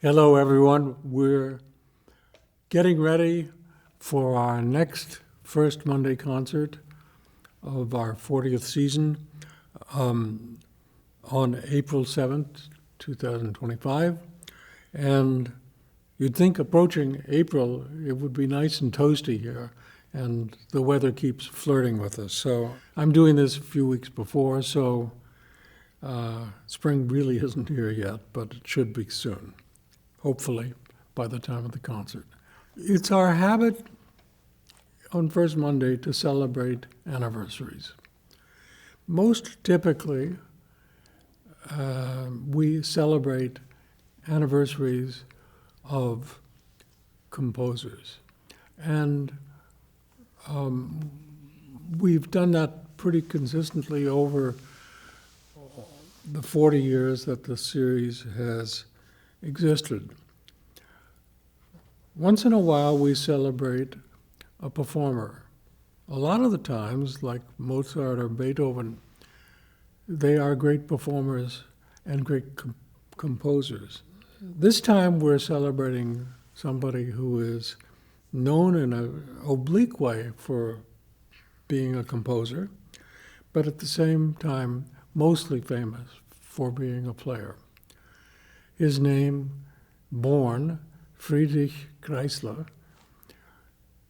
Hello, everyone. We're getting ready for our next First Monday concert of our 40th season on April 7th, 2025. And you'd think approaching April, it would be nice and toasty here, and the weather keeps flirting with us. So I'm doing this a few weeks before, so spring really isn't here yet, but it should be soon. Hopefully, by the time of the concert. It's our habit on First Monday to celebrate anniversaries. Most typically, we celebrate anniversaries of composers. And we've done that pretty consistently over the 40 years that the series has existed. Once in a while, we celebrate a performer. A lot of the times, like Mozart or Beethoven, they are great performers and great composers. This time, we're celebrating somebody who is known in an oblique way for being a composer, but at the same time, mostly famous for being a player. His name, born Friedrich Kreisler,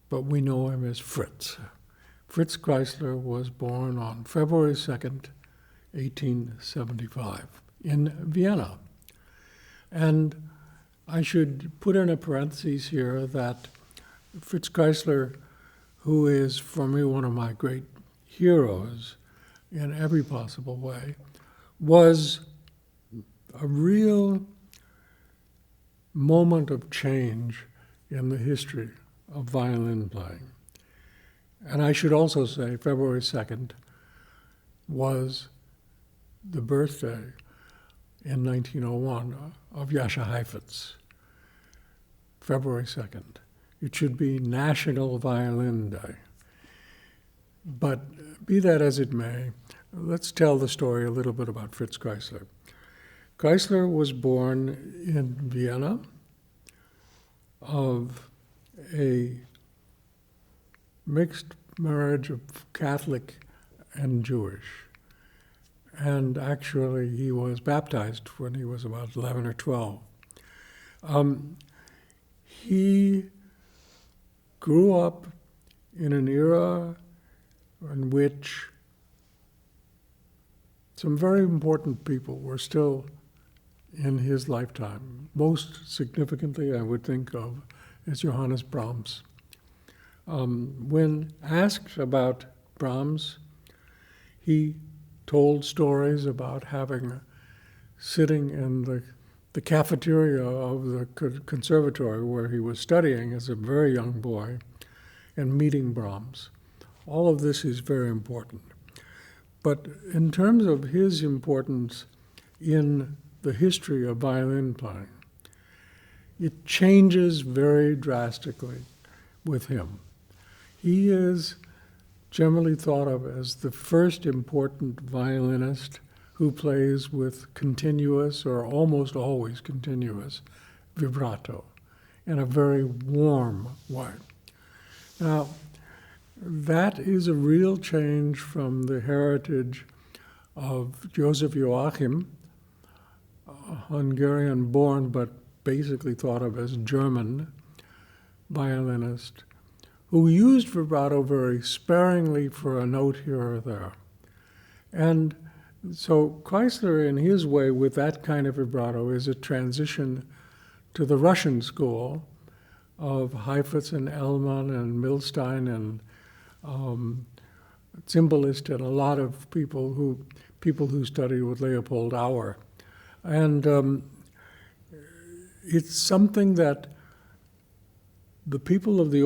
but we know him as Fritz. Fritz Kreisler was born on February 2nd, 1875, in Vienna. And I should put in a parenthesis here that Fritz Kreisler, who is for me one of my great heroes in every possible way, was a real moment of change in the history of violin playing. And I should also say February 2nd was the birthday in 1901 of Jascha Heifetz, February 2nd. It should be National Violin Day. But be that as it may, let's tell the story a little bit about Fritz Kreisler. Kreisler was born in Vienna of a mixed marriage of Catholic and Jewish. And actually, he was baptized when he was about 11 or 12. He grew up in an era in which some very important people were still in his lifetime. Most significantly, I would think of is Johannes Brahms. When asked about Brahms, he told stories about sitting in the cafeteria of the Conservatory where he was studying as a very young boy and meeting Brahms. All of this is very important. But in terms of his importance in the history of violin playing, it changes very drastically with him. He is generally thought of as the first important violinist who plays with continuous or almost always continuous vibrato in a very warm way. Now, that is a real change from the heritage of Joseph Joachim, a Hungarian-born but basically thought of as German violinist, who used vibrato very sparingly for a note here or there. And so Kreisler, in his way, with that kind of vibrato, is a transition to the Russian school of Heifetz and Elman and Milstein and Cymbalist and a lot of people who studied with Leopold Auer. And it's something that the people of the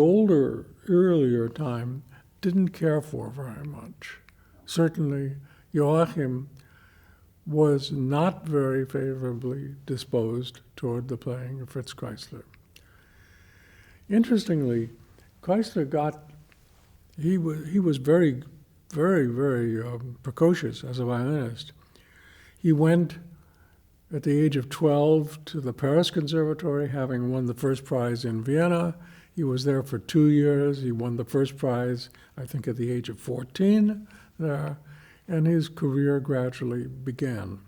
earlier time didn't care for very much. Certainly, Joachim was not very favorably disposed toward the playing of Fritz Kreisler. Interestingly, Kreisler he was very, very, very precocious as a violinist. He went at the age of 12 to the Paris Conservatory, having won the first prize in Vienna. He was there for 2 years. He won the first prize, I think, at the age of 14 there, and his career gradually began.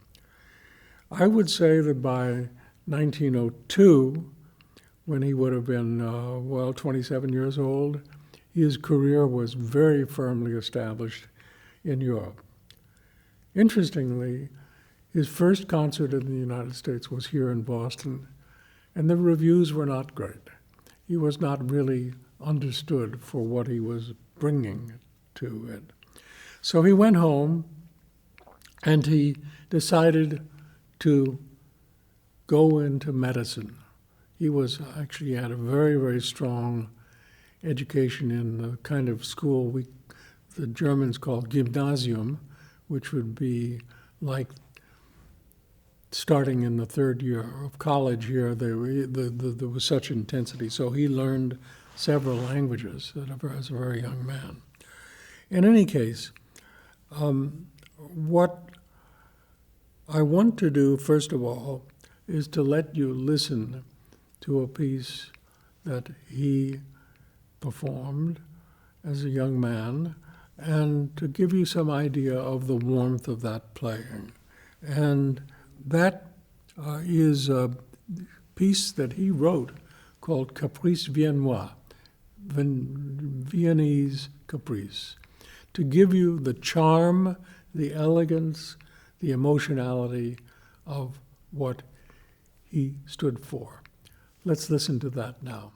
I would say that by 1902, when he would have been, 27 years old, his career was very firmly established in Europe. Interestingly, his first concert in the United States was here in Boston, and the reviews were not great. He was not really understood for what he was bringing to it. So he went home, and he decided to go into medicine. He had a very, very strong education in the kind of school the Germans call Gymnasium, which would be like starting in the third year of college here. There was such intensity. So he learned several languages as a very young man. In any case, what I want to do, first of all, is to let you listen to a piece that he performed as a young man, and to give you some idea of the warmth of that playing. And that is a piece that he wrote called Caprice Viennois, Viennese Caprice, to give you the charm, the elegance, the emotionality of what he stood for. Let's listen to that now.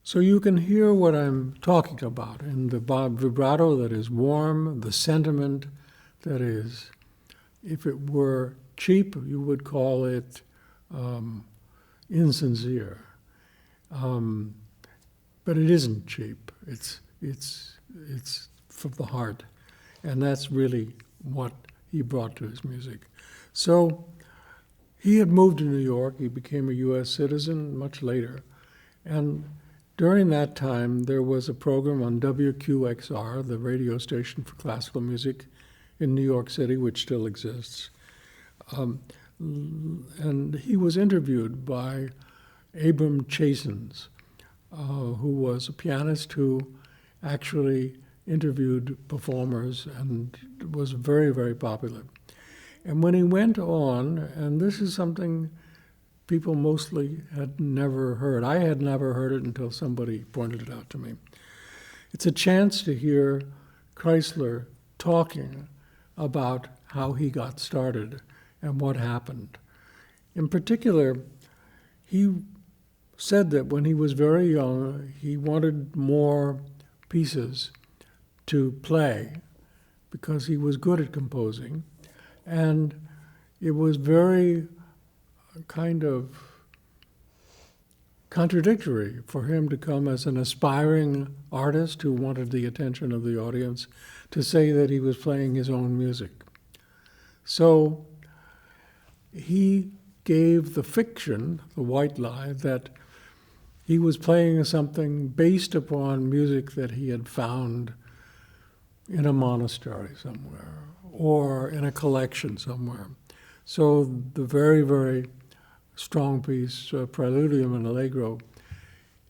So you can hear what I'm talking about in the vibrato that is warm, the sentiment that is, if it were cheap, you would call it insincere. But it isn't cheap. It's from the heart. And that's really what he brought to his music. So he had moved to New York. He became a U.S. citizen much later. And during that time, there was a program on WQXR, the radio station for classical music in New York City, which still exists. And he was interviewed by Abram Chasins, who was a pianist who actually interviewed performers and was very, very popular. And when he went on, and this is something people mostly had never heard. I had never heard it until somebody pointed it out to me. It's a chance to hear Kreisler talking about how he got started and what happened. In particular, he said that when he was very young, he wanted more pieces to play because he was good at composing. And it was very kind of contradictory for him to come as an aspiring artist who wanted the attention of the audience to say that he was playing his own music. So he gave the fiction, the white lie, that he was playing something based upon music that he had found in a monastery somewhere or in a collection somewhere. So the very, very strong piece, Preludium and Allegro,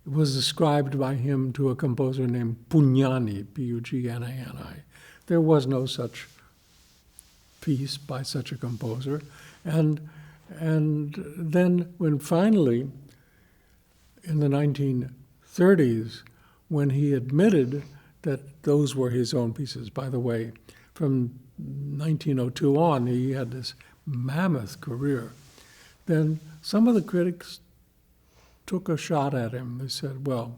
was ascribed by him to a composer named Pugnani, Pugnani. There was no such piece by such a composer. And then when finally, in the 1930s, when he admitted that those were his own pieces, by the way, from 1902 on, he had this mammoth career, then some of the critics took a shot at him. They said, well,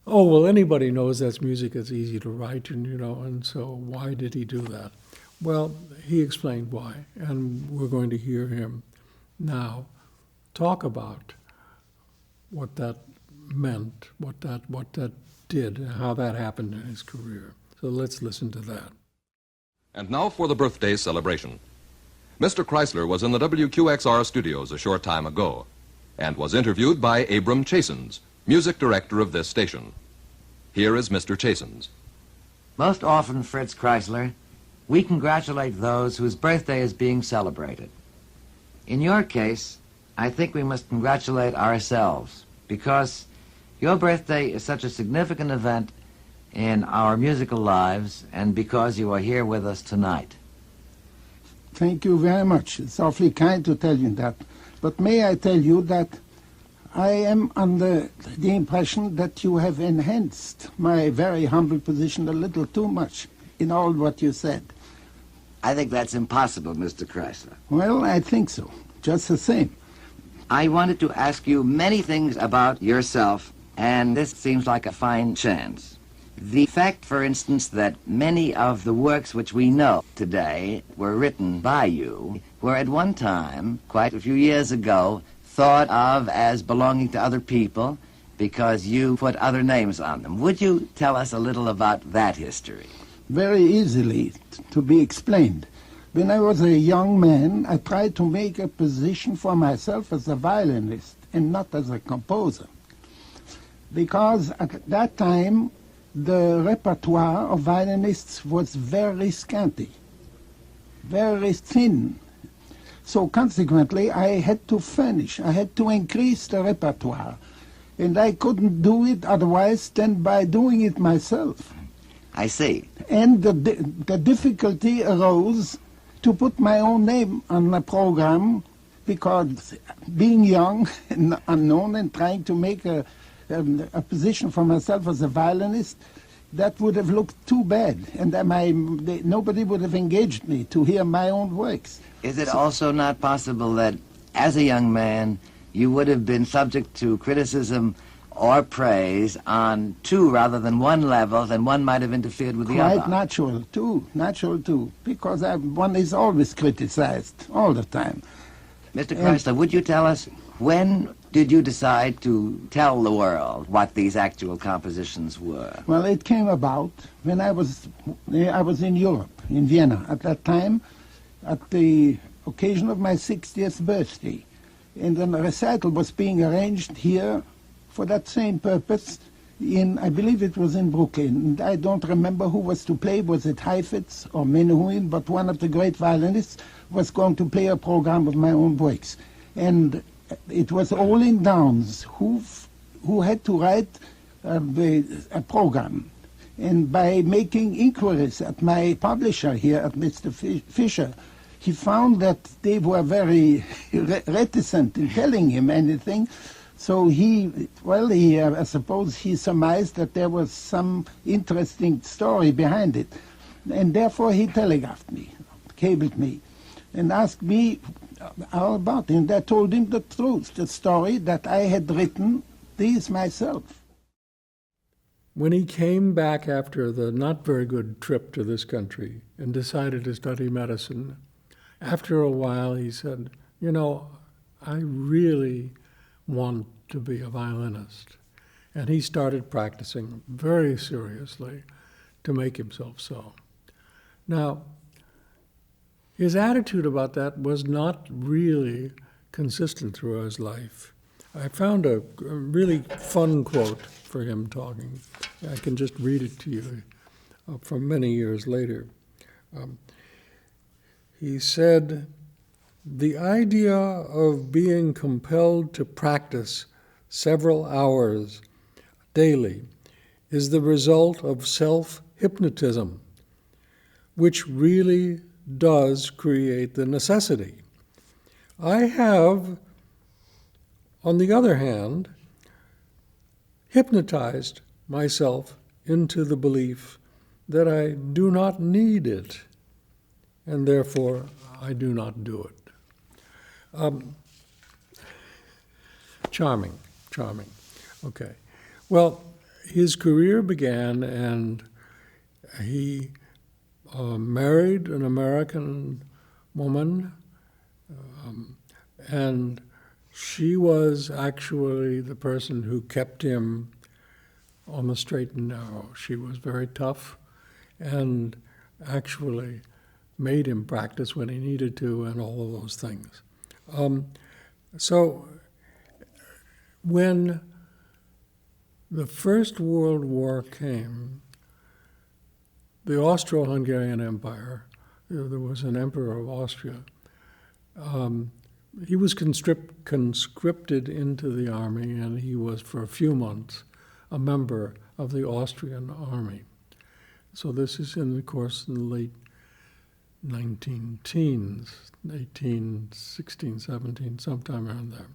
anybody knows that's music that's easy to write, and so why did he do that? Well, he explained why, and we're going to hear him now talk about what that meant, what that did, and how that happened in his career. So let's listen to that. And now for the birthday celebration. Mr. Kreisler was in the WQXR studios a short time ago and was interviewed by Abram Chasins, music director of this station. Here is Mr. Chasins. Most often, Fritz Kreisler, we congratulate those whose birthday is being celebrated. In your case, I think we must congratulate ourselves because your birthday is such a significant event in our musical lives and because you are here with us tonight. Thank you very much. It's awfully kind to tell you that. But may I tell you that I am under the impression that you have enhanced my very humble position a little too much in all what you said. I think that's impossible, Mr. Kreisler. Well, I think so. Just the same. I wanted to ask you many things about yourself, and this seems like a fine chance. The fact, for instance, that many of the works which we know today were written by you were at one time, quite a few years ago, thought of as belonging to other people because you put other names on them. Would you tell us a little about that history? Very easily to be explained. When I was a young man, I tried to make a position for myself as a violinist and not as a composer. Because at that time, the repertoire of violinists was very scanty, very thin. So consequently, I had to furnish, I had to increase the repertoire. And I couldn't do it otherwise than by doing it myself. I see. And the difficulty arose to put my own name on the program because being young and unknown and trying to make a position for myself as a violinist, that would have looked too bad, and nobody would have engaged me to hear my own works. Is it also not possible that, as a young man, you would have been subject to criticism or praise on two rather than one levels, and one might have interfered with the other? Quite natural too, because one is always criticized, all the time. Mr. Kreisler, would you tell us, when did you decide to tell the world what these actual compositions were? Well, it came about when I was in Europe, in Vienna, at that time, at the occasion of my 60th birthday. And a recital was being arranged here for that same purpose I believe it was in Brooklyn. And I don't remember who was to play. Was it Heifetz or Menuhin? But one of the great violinists was going to play a program of my own works. And it was Olin Downs who had to write a program. And by making inquiries at my publisher here, at Mr. Fischer, he found that they were very reticent in telling him anything. So I suppose he surmised that there was some interesting story behind it. And therefore he telegraphed me, cabled me, and asked me all about it. And I told him the truth, the story, that I had written these myself. When he came back after the not very good trip to this country and decided to study medicine, after a while he said, I really want to be a violinist. And he started practicing very seriously to make himself so. Now, his attitude about that was not really consistent through his life. I found a really fun quote for him talking. I can just read it to you from many years later. He said, "The idea of being compelled to practice several hours daily is the result of self-hypnotism, which really does create the necessity. I have, on the other hand, hypnotized myself into the belief that I do not need it, and therefore I do not do it." Charming. Okay. Well, his career began, and he married an American woman, and she was actually the person who kept him on the straight and narrow. She was very tough and actually made him practice when he needed to and all of those things. So when the First World War came, the Austro-Hungarian Empire, there was an emperor of Austria, he was conscripted into the army, and he was for a few months a member of the Austrian army. So this is in the late 19-teens, 18, 16, 17, sometime around there.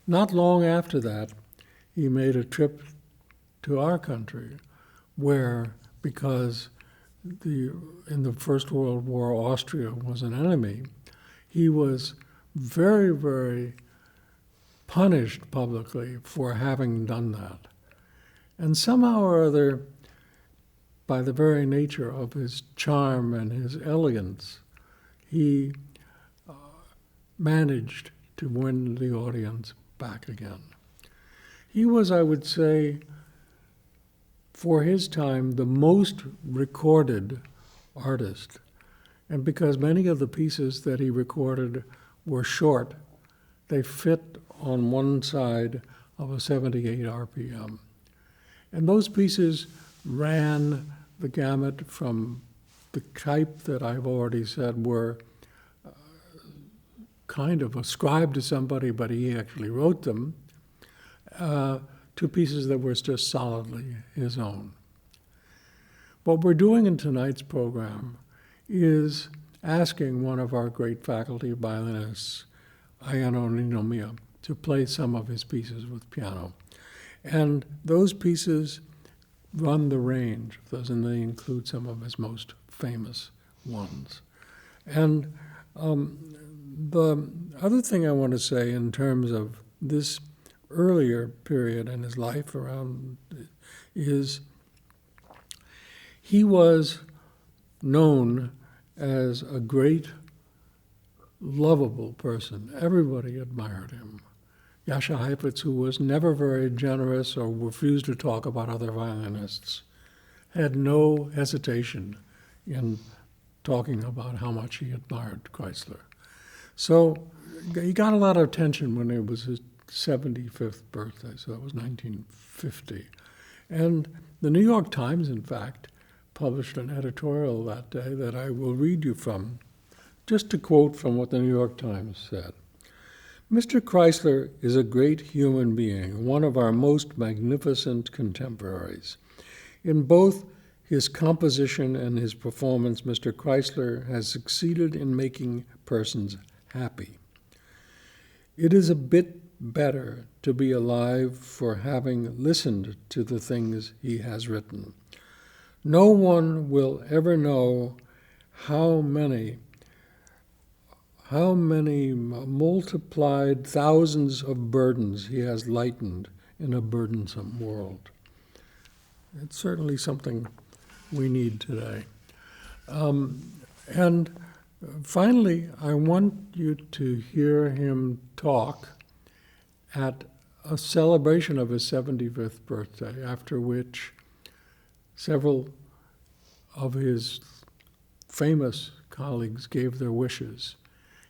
Not long after that, he made a trip to our country where, because in the First World War, Austria was an enemy, he was very, very punished publicly for having done that. And somehow or other, by the very nature of his charm and his elegance, he managed to win the audience back again. He was, I would say, for his time, the most recorded artist. And because many of the pieces that he recorded were short, they fit on one side of a 78 RPM. And those pieces ran the gamut from the type that I've already said were kind of ascribed to somebody, but he actually wrote them, to pieces that were just solidly his own. What we're doing in tonight's program is asking one of our great faculty violinists, Ayano Ninomiya, to play some of his pieces with piano. And those pieces run the range of those, and they include some of his most famous ones. And the other thing I want to say in terms of this earlier period in his life around is he was known as a great, lovable person. Everybody admired him. Jascha Heifetz, who was never very generous or refused to talk about other violinists, had no hesitation in talking about how much he admired Kreisler. So he got a lot of attention when it was his 75th birthday, so that was 1950. And the New York Times, in fact, published an editorial that day that I will read you from, just to quote from what the New York Times said. Mr. Kreisler is a great human being, one of our most magnificent contemporaries. In both his composition and his performance, Mr. Kreisler has succeeded in making persons happy. It is a bit better to be alive for having listened to the things he has written. No one will ever know how many multiplied thousands of burdens he has lightened in a burdensome world. It's certainly something we need today. And finally, I want you to hear him talk at a celebration of his 75th birthday, after which several of his famous colleagues gave their wishes.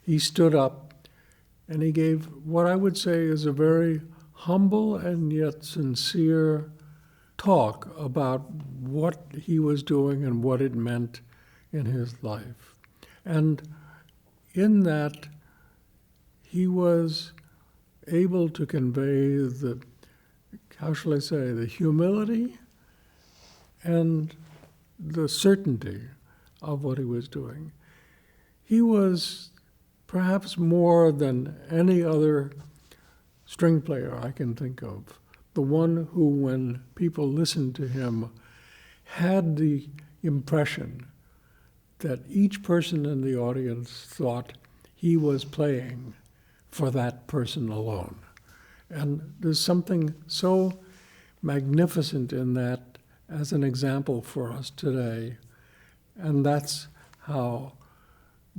He stood up and he gave what I would say is a very humble and yet sincere talk about what he was doing and what it meant in his life. And in that, he was able to convey the, how shall I say, the humility and the certainty of what he was doing. He was perhaps more than any other string player I can think of, the one who, when people listened to him, had the impression that each person in the audience thought he was playing for that person alone. And there's something so magnificent in that as an example for us today, and that's how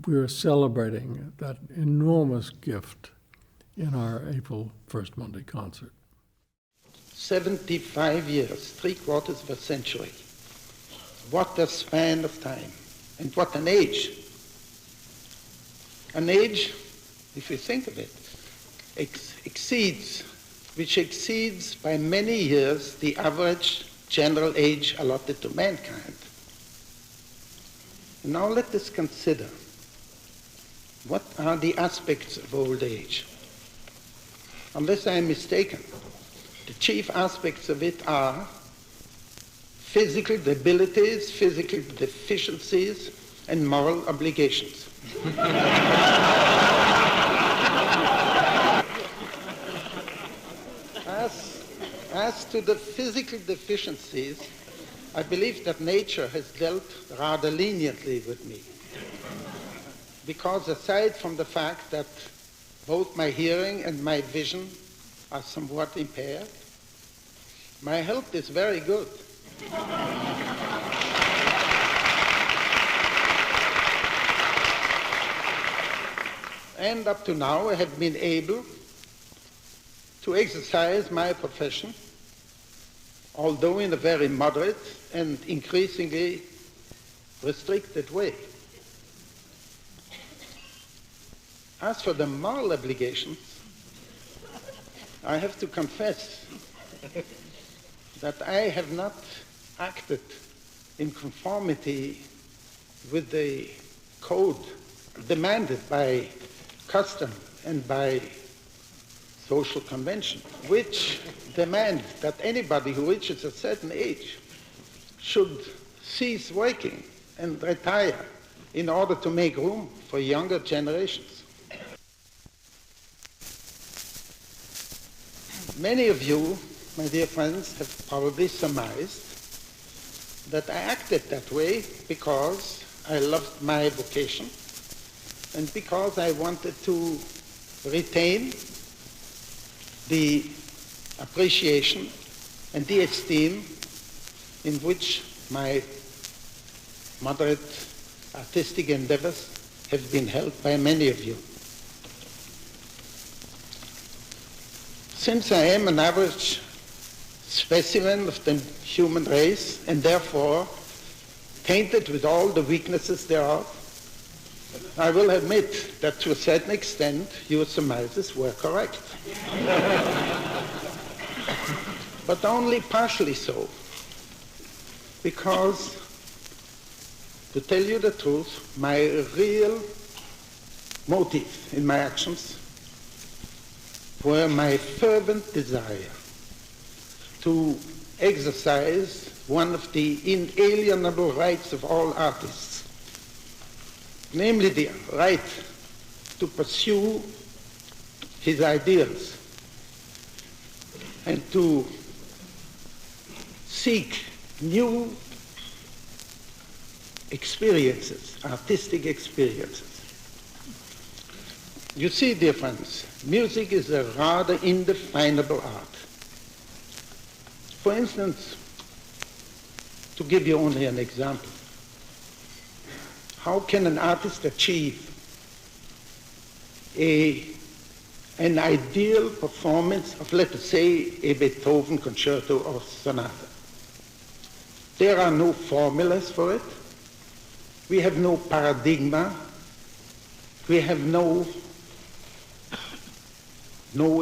we're celebrating that enormous gift in our April 1st Monday concert. 75 years, 3/4 of a century. What a span of time, and what an age. An age, if you think of it, which exceeds by many years the average general age allotted to mankind. Now let us consider what are the aspects of old age. Unless I am mistaken, the chief aspects of it are physical debilities, physical deficiencies, and moral obligations. As to the physical deficiencies, I believe that nature has dealt rather leniently with me. Because aside from the fact that both my hearing and my vision are somewhat impaired, my health is very good. And up to now I have been able to exercise my profession, although in a very moderate and increasingly restricted way. As for the moral obligations, I have to confess that I have not acted in conformity with the code demanded by custom and by social convention, which demand that anybody who reaches a certain age should cease working and retire in order to make room for younger generations. Many of you, my dear friends, have probably surmised that I acted that way because I loved my vocation and because I wanted to retain the appreciation and the esteem in which my moderate artistic endeavors have been held by many of you. Since I am an average specimen of the human race and therefore tainted with all the weaknesses thereof, I will admit that to a certain extent your surmises were correct. But only partially so, because, to tell you the truth, my real motive in my actions were my fervent desire to exercise one of the inalienable rights of all artists, namely the right to pursue his ideals and to seek new experiences, artistic experiences. You see, dear friends, music is a rather indefinable art. For instance, to give you only an example, how can an artist achieve an ideal performance of, let us say, a Beethoven concerto or sonata? There are no formulas for it. We have no paradigma. We have no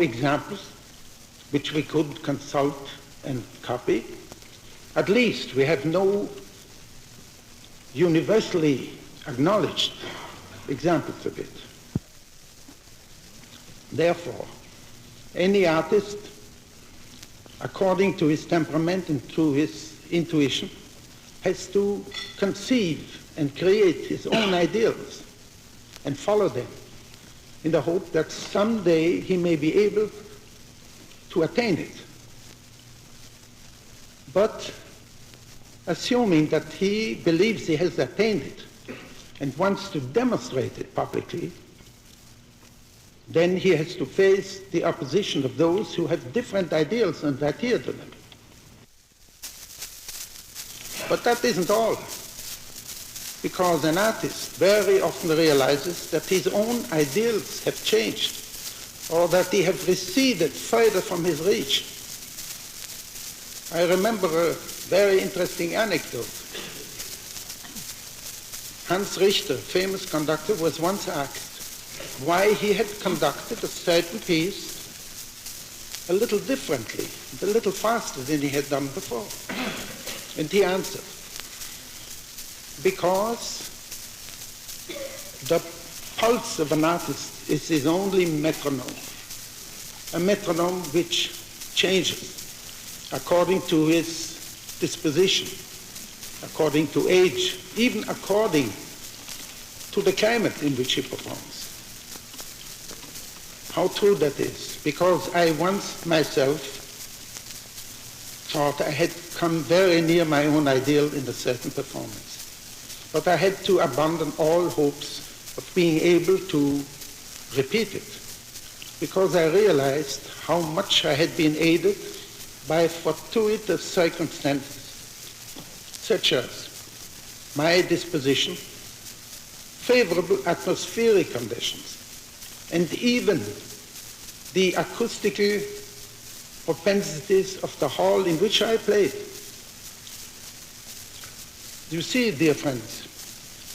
examples which we could consult and copy. At least we have no universally acknowledged examples of it. Therefore, any artist, according to his temperament and to his intuition, has to conceive and create his own ideals and follow them in the hope that someday he may be able to attain it. But assuming that he believes he has attained it and wants to demonstrate it publicly, then he has to face the opposition of those who have different ideals and adhere to them. But that isn't all, because an artist very often realizes that his own ideals have changed or that they have receded further from his reach. I remember a very interesting anecdote. Hans Richter, famous conductor, was once asked why he had conducted a certain piece a little differently, a little faster than he had done before. And he answered, because the pulse of an artist is his only metronome, a metronome which changes according to his disposition, according to age, even according to the climate in which he performs. How true that is, because I once myself thought I had come very near my own ideal in a certain performance. But I had to abandon all hopes of being able to repeat it, because I realized how much I had been aided by fortuitous circumstances, such as my disposition, favorable atmospheric conditions, and even the acoustical propensities of the hall in which I played. You see, dear friends,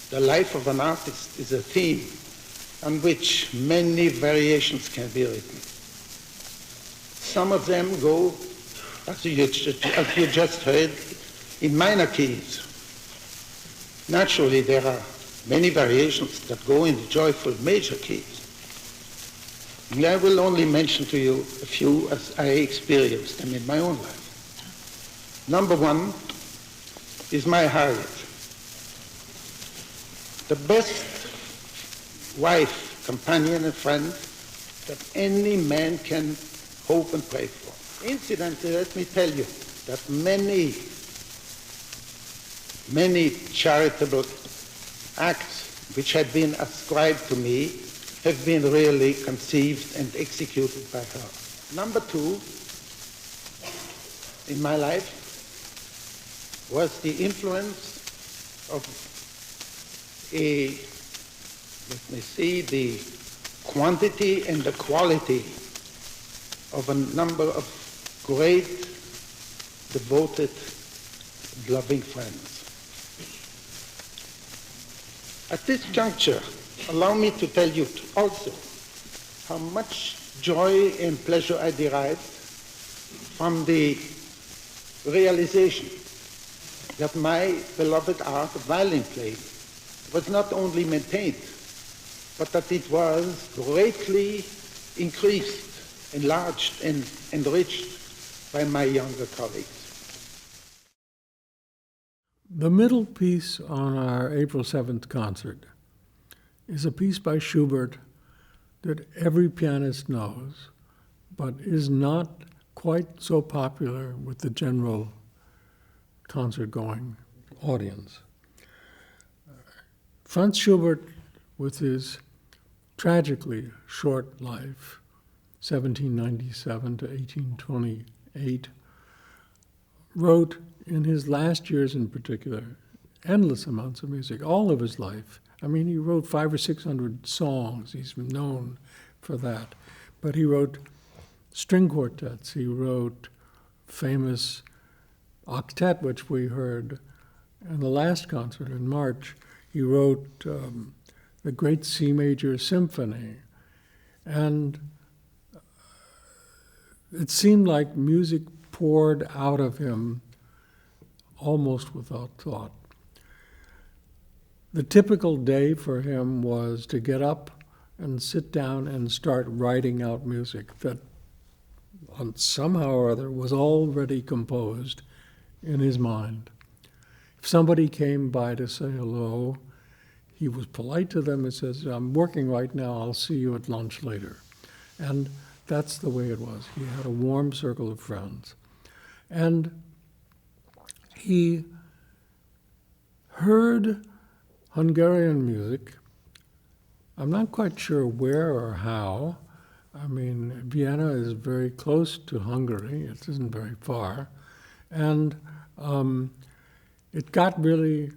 the life of an artist is a theme on which many variations can be written. Some of them go, as you just heard, in minor keys. Naturally, there are many variations that go in the joyful major keys. And I will only mention to you a few as I experienced them in my own life. Number one is my Harriet. The best wife, companion, and friend that any man can hope and pray for. Incidentally, let me tell you that many many charitable acts which had been ascribed to me have been really conceived and executed by her. Number two in my life was the influence of the quantity and the quality of a number of great, devoted, loving friends. At this juncture, allow me to tell you also how much joy and pleasure I derived from the realization that my beloved art of violin playing was not only maintained, but that it was greatly increased, enlarged, and enriched by my younger colleagues. The middle piece on our April 7th concert is a piece by Schubert that every pianist knows, but is not quite so popular with the general concert-going audience. Franz Schubert, with his tragically short life, 1797 to 1828, wrote in his last years in particular endless amounts of music, all of his life. I mean, he wrote 500 or 600 songs. He's known for that. But he wrote string quartets. He wrote famous octet, which we heard in the last concert in March. He wrote the Great C Major Symphony. And it seemed like music poured out of him almost without thought. The typical day for him was to get up and sit down and start writing out music that somehow or other was already composed in his mind. If somebody came by to say hello, he was polite to them and says, "I'm working right now, I'll see you at lunch later." And that's the way it was. He had a warm circle of friends. And he heard Hungarian music. I'm not quite sure where or how. I mean, Vienna is very close to Hungary. It isn't very far. And it got really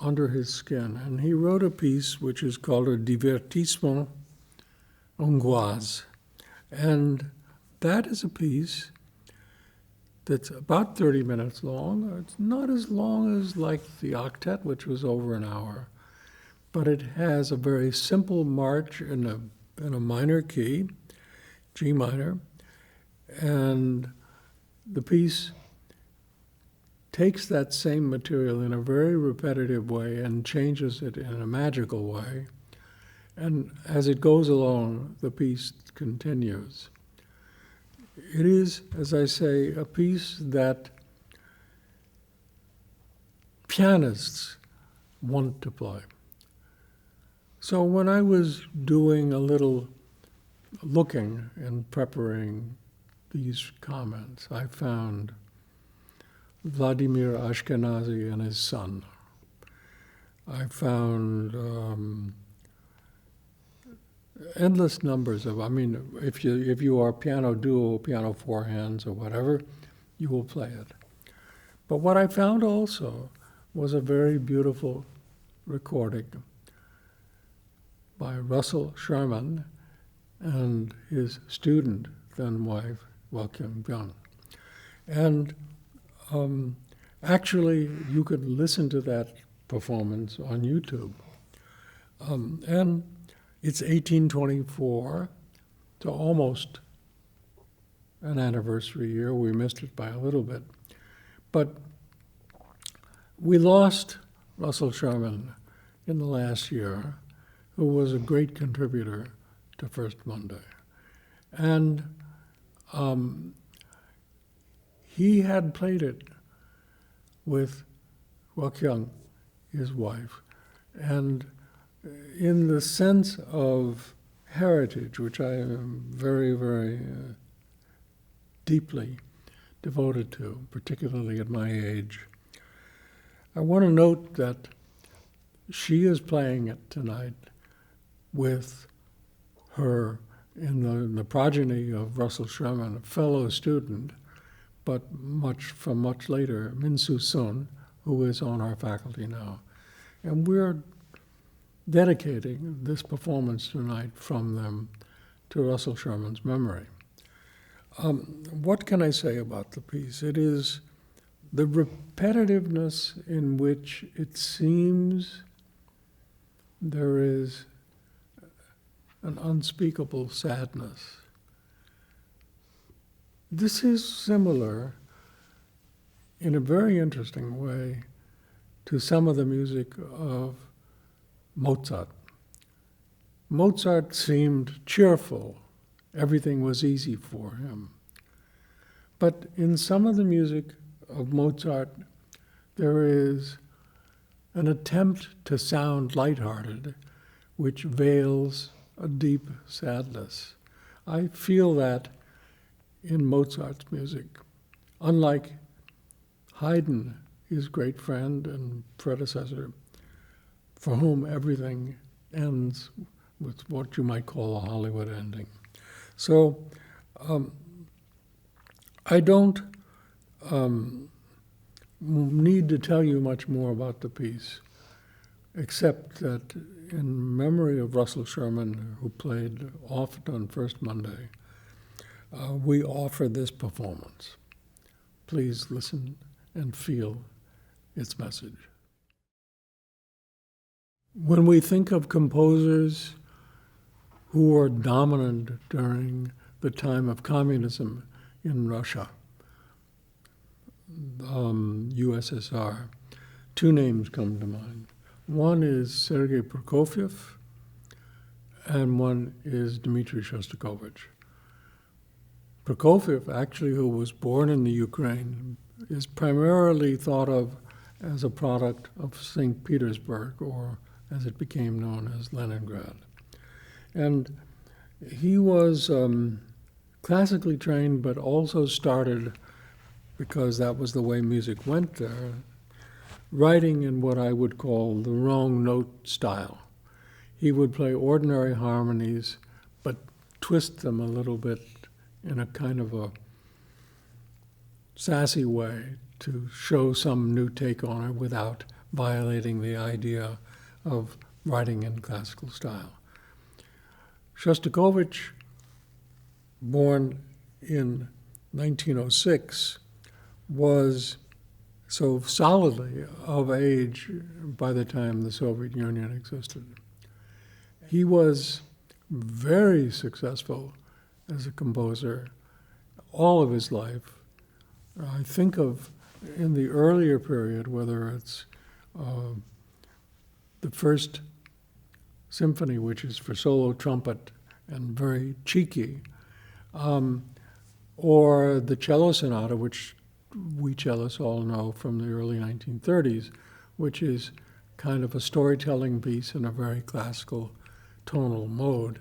under his skin. And he wrote a piece which is called a divertissement hongrois. And that is a piece that's about 30 minutes long. It's not as long as like the octet, which was over an hour, but it has a very simple march in a minor key, G minor, and the piece takes that same material in a very repetitive way and changes it in a magical way. And as it goes along, the piece continues. It is, as I say, a piece that pianists want to play. So when I was doing a little looking and preparing these comments, I found Vladimir Ashkenazy and his son. I found endless numbers of, I mean, if you are piano duo, piano four hands or whatever, you will play it. But what I found also was a very beautiful recording by Russell Sherman and his student, then wife, Joachim Young. And actually, you could listen to that performance on YouTube. And it's 1824, so almost an anniversary year. We missed it by a little bit. But we lost Russell Sherman in the last year, who was a great contributor to First Monday. And he had played it with Joachim, his wife. And in the sense of heritage, which I am very, very deeply devoted to, particularly at my age, I want to note that she is playing it tonight with her, in the progeny of Russell Sherman, a fellow student, but from much later, Min Soo Sun, who is on our faculty now. And we're dedicating this performance tonight from them to Russell Sherman's memory. What can I say about the piece? It is the repetitiveness in which it seems there is an unspeakable sadness. This is similar in a very interesting way to some of the music of Mozart. Mozart seemed cheerful. Everything was easy for him. But in some of the music of Mozart, there is an attempt to sound lighthearted, which veils a deep sadness. I feel that in Mozart's music. Unlike Haydn, his great friend and predecessor, for whom everything ends with what you might call a Hollywood ending. So I don't need to tell you much more about the piece, except that in memory of Russell Sherman, who played often on First Monday, we offer this performance. Please listen and feel its message. When we think of composers who were dominant during the time of communism in Russia, USSR, two names come to mind. One is Sergei Prokofiev, and one is Dmitri Shostakovich. Prokofiev, actually, who was born in the Ukraine, is primarily thought of as a product of St. Petersburg, or as it became known as Leningrad. And he was classically trained, but also started, because that was the way music went there, writing in what I would call the wrong note style. He would play ordinary harmonies, but twist them a little bit in a kind of a sassy way to show some new take on it without violating the idea of writing in classical style. Shostakovich, born in 1906, was so solidly of age by the time the Soviet Union existed. He was very successful as a composer all of his life. I think of, in the earlier period, whether it's the first symphony, which is for solo trumpet and very cheeky, or the cello sonata, which we cellists all know from the early 1930s, which is kind of a storytelling piece in a very classical tonal mode.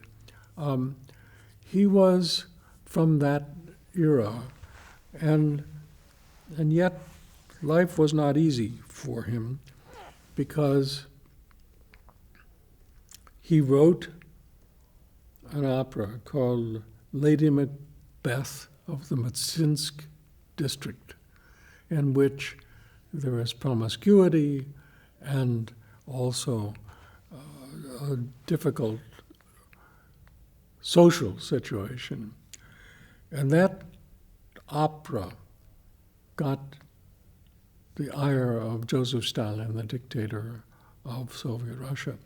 He was from that era, and yet life was not easy for him, because he wrote an opera called Lady Macbeth of the Mtsinsk district, in which there is promiscuity and also a difficult social situation. And that opera got the ire of Joseph Stalin, the dictator of Soviet Russia.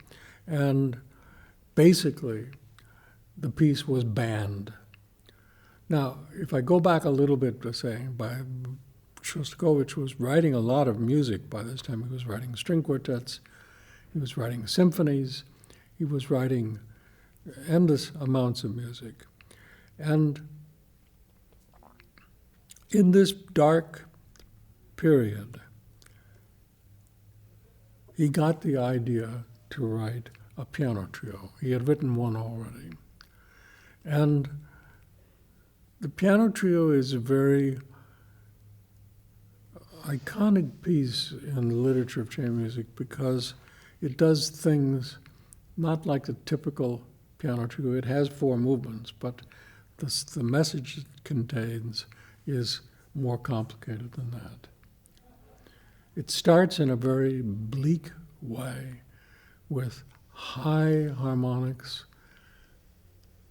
And basically, the piece was banned. Now, if I go back a little bit to saying, Shostakovich was writing a lot of music by this time. He was writing string quartets, he was writing symphonies, he was writing endless amounts of music. And in this dark period, he got the idea to write a piano trio. He had written one already. And the piano trio is very iconic piece in the literature of chamber music because it does things not like the typical piano trio. It has 4 movements, but the message it contains is more complicated than that. It starts in a very bleak way with high harmonics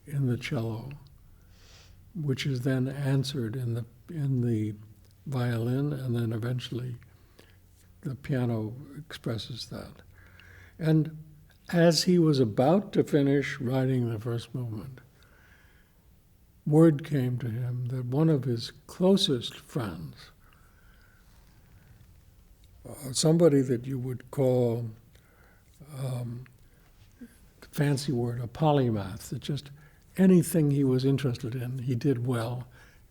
in the cello, which is then answered in the violin, and then eventually the piano expresses that. And as he was about to finish writing the first movement, word came to him that one of his closest friends, somebody that you would call, fancy word, a polymath, that just anything he was interested in, he did well.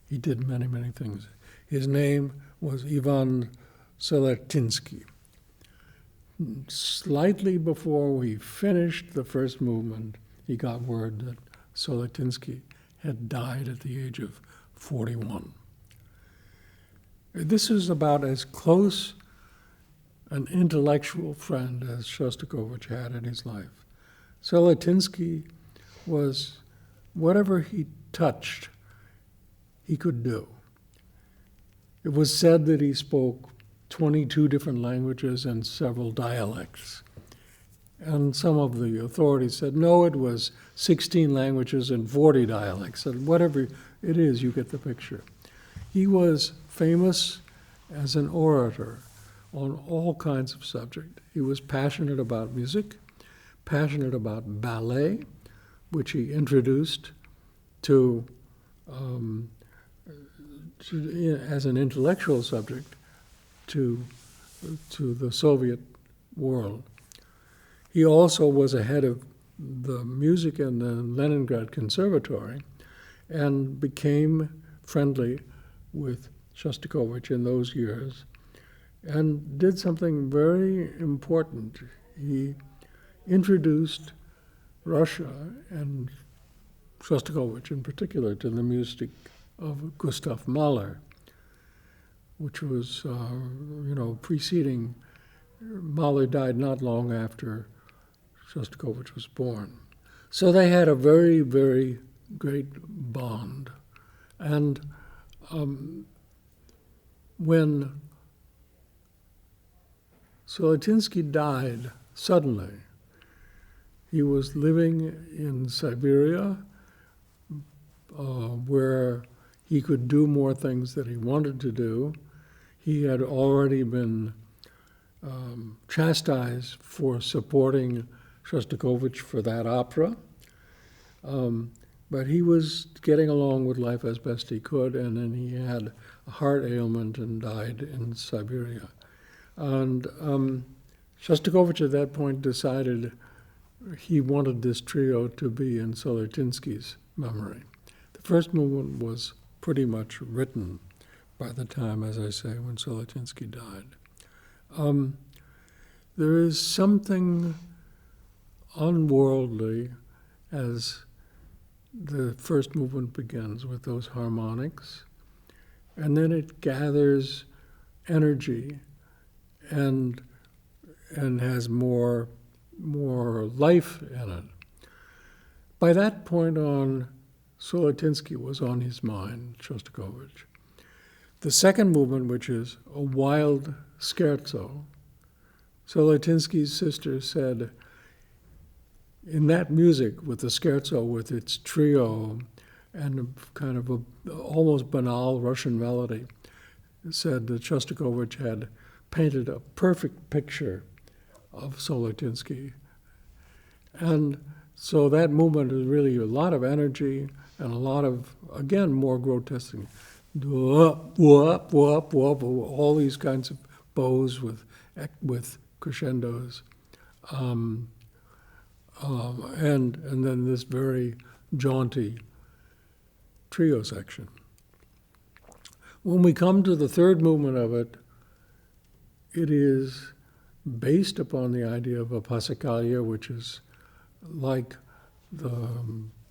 He did many, many things. His name was Ivan Solatinsky. Slightly before we finished the first movement, he got word that Solatinsky had died at the age of 41. This is about as close an intellectual friend as Shostakovich had in his life. Solatinsky was, whatever he touched, he could do. It was said that he spoke 22 different languages and several dialects. And some of the authorities said, no, it was 16 languages and 40 dialects. And whatever it is, you get the picture. He was famous as an orator on all kinds of subjects. He was passionate about music, passionate about ballet, which he introduced as an intellectual subject to the Soviet world. He also was a head of the music in the Leningrad Conservatory and became friendly with Shostakovich in those years and did something very important. He introduced Russia and Shostakovich in particular to the music of Gustav Mahler, which was, preceding. Mahler died not long after Shostakovich was born. So they had a very, very great bond. And when Solatinsky died suddenly, he was living in Siberia, where he could do more things that he wanted to do. He had already been chastised for supporting Shostakovich for that opera, but he was getting along with life as best he could, and then he had a heart ailment and died in Siberia. And Shostakovich at that point decided he wanted this trio to be in Solatinsky's memory. The first movement was pretty much written by the time, as I say, when Solatinsky died. There is something unworldly as the first movement begins with those harmonics, and then it gathers energy and has more life in it. By that point on, Solatinsky was on his mind, Shostakovich. The second movement, which is a wild scherzo, Solatinsky's sister said, in that music with the scherzo, with its trio and a kind of almost banal Russian melody, said that Shostakovich had painted a perfect picture of Solatinsky. And so that movement is really a lot of energy and a lot of, again, more grotesque things. Whoop, whoop, whoop, all these kinds of bows with crescendos. And then this very jaunty trio section. When we come to the third movement of it, it is based upon the idea of a Passacaglia, which is like the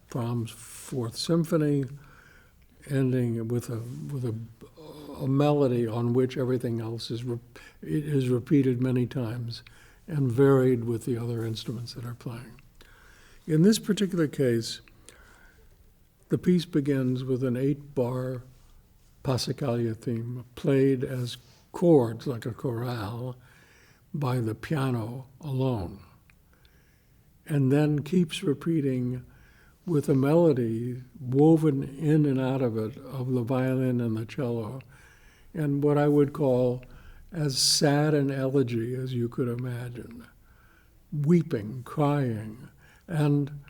Brahms' Fourth Symphony, ending with a a melody on which everything else is repeated many times and varied with the other instruments that are playing. In this particular case, the piece begins with an 8-bar Passacaglia theme played as chords, like a chorale, by the piano alone, and then keeps repeating with a melody woven in and out of it of the violin and the cello, and what I would call as sad an elegy as you could imagine, weeping, crying. And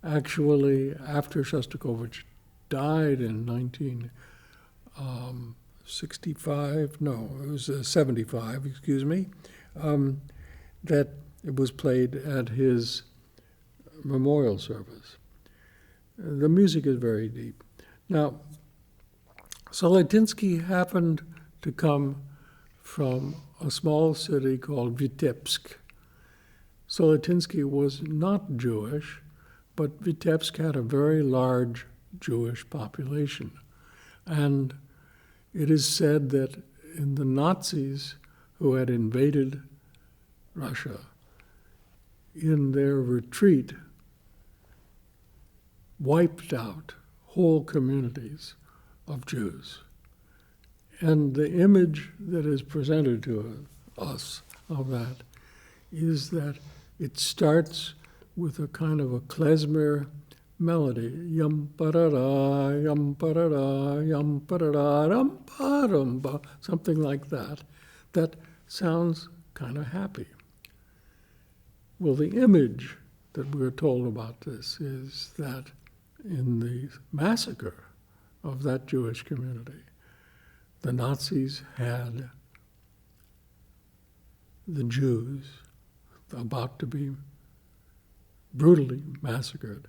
actually, after Shostakovich died in 1965, no, it was 75, excuse me, that it was played at his memorial service. The music is very deep. Now, Solitinsky happened to come from a small city called Vitebsk. Solitinsky was not Jewish, but Vitebsk had a very large Jewish population. And it is said that in the Nazis who had invaded Russia, in their retreat, wiped out whole communities of Jews. And the image that is presented to us of that is that it starts with a kind of a klezmer melody, yum-ba-da-da, yum-ba-da-da, yum-ba-da-da, dum-ba-dum-ba, something like that, that sounds kind of happy. Well, the image that we're told about this is that in the massacre of that Jewish community, the Nazis had the Jews about to be brutally massacred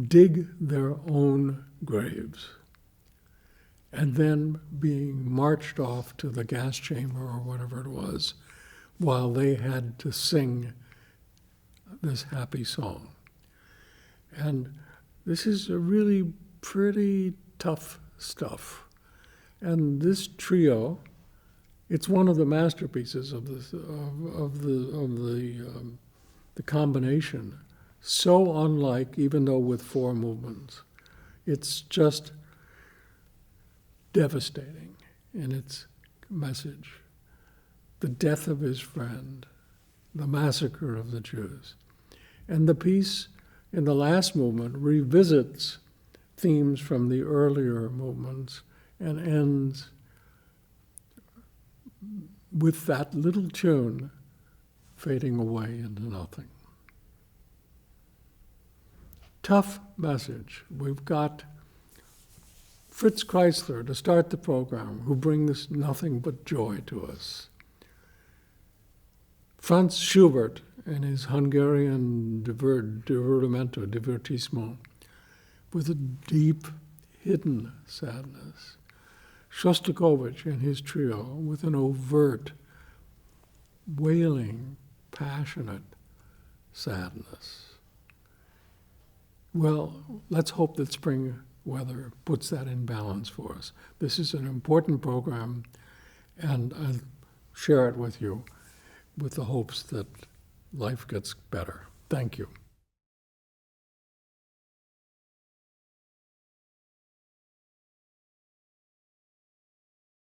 dig their own graves and then being marched off to the gas chamber or whatever it was while they had to sing this happy song. And this is a really pretty tough stuff. And this trio, it's one of the masterpieces of this the combination. So unlike, even though with 4 movements, it's just devastating in its message. The death of his friend, the massacre of the Jews. And the piece in the last movement revisits themes from the earlier movements and ends with that little tune fading away into nothing. Tough message. We've got Fritz Kreisler to start the program, who brings nothing but joy to us. Franz Schubert and his Hungarian divertissement, with a deep, hidden sadness. Shostakovich and his trio with an overt, wailing, passionate sadness. Well, let's hope that spring weather puts that in balance for us. This is an important program, and I'll share it with you with the hopes that life gets better. Thank you.